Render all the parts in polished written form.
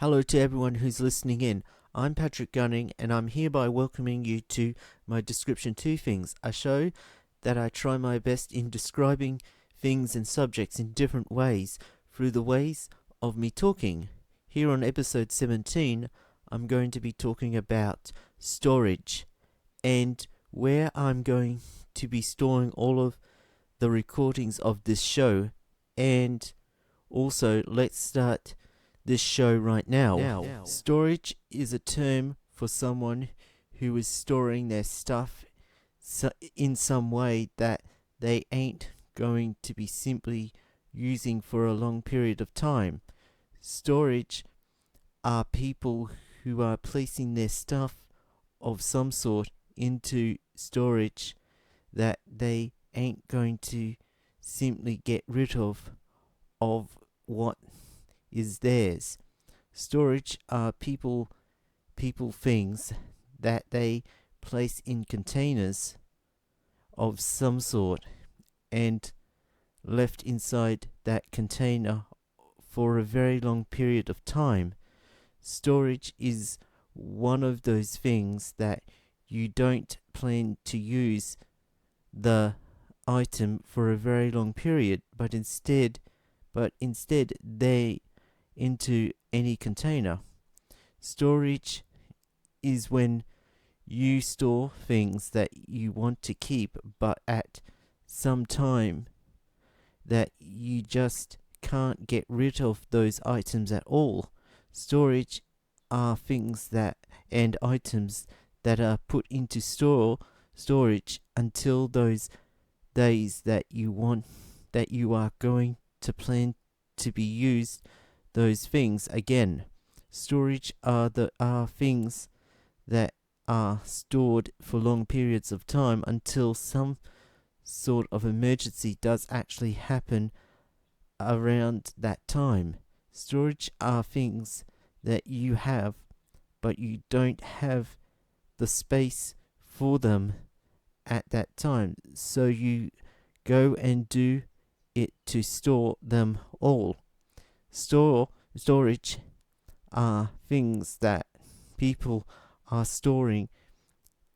Hello to everyone who's listening in. I'm Patrick Gunning, and I'm hereby welcoming you to my Description to Things, a show that I try my best in describing things and subjects in different ways through the ways of me talking. Here on episode 17, I'm going to be talking about storage and where I'm going to be storing all of the recordings of this show. And also, let's start this show right now. Storage is a term for someone who is storing their stuff in some way that they ain't going to be simply using for a long period of time. Storage are people who are placing their stuff of some sort into storage that they ain't going to simply get rid of what is theirs. Storage are people things that they place in containers of some sort and left inside that container for a very long period of time. Storage is one of those things that you don't plan to use the item for a very long period, but instead they into any container. Storage is when you store things that you want to keep, but at some time that you just can't get rid of those items at all. Storage are things that and items that are put into storage until those days that you are going to plan to be used those things again. Storage are things that are stored for long periods of time until some sort of emergency does actually happen around that time. Storage are things that you have, but you don't have the space for them at that time, so you go and do it to store them all. Storage are things that people are storing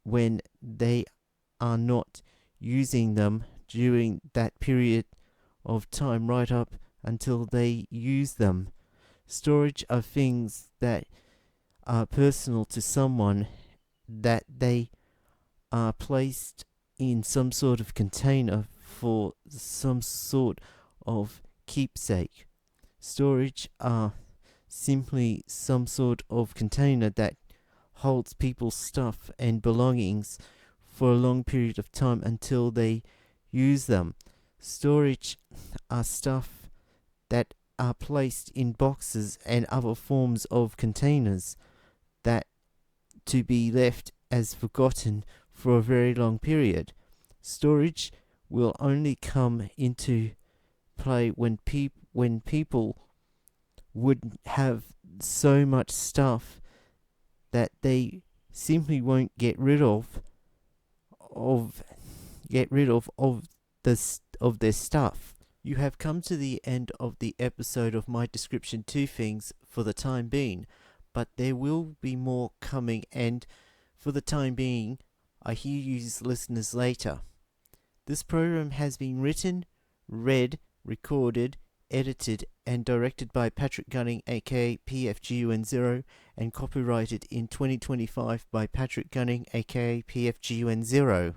when they are not using them during that period of time right up until they use them. Storage are things that are personal to someone, that they are placed in some sort of container for some sort of keepsake. Storage are simply some sort of container that holds people's stuff and belongings for a long period of time until they use them. Storage are stuff that are placed in boxes and other forms of containers that to be left as forgotten for a very long period. Storage will only come into play when people would have so much stuff that they simply won't get rid of their stuff. You have come to the end of the episode of my Description to Things for the time being, but there will be more coming, and for the time being, I hear you listeners later. This program has been written, read, recorded, edited, and directed by Patrick Gunning, aka PFGUN0, and copyrighted in 2025 by Patrick Gunning, aka PFGUN0.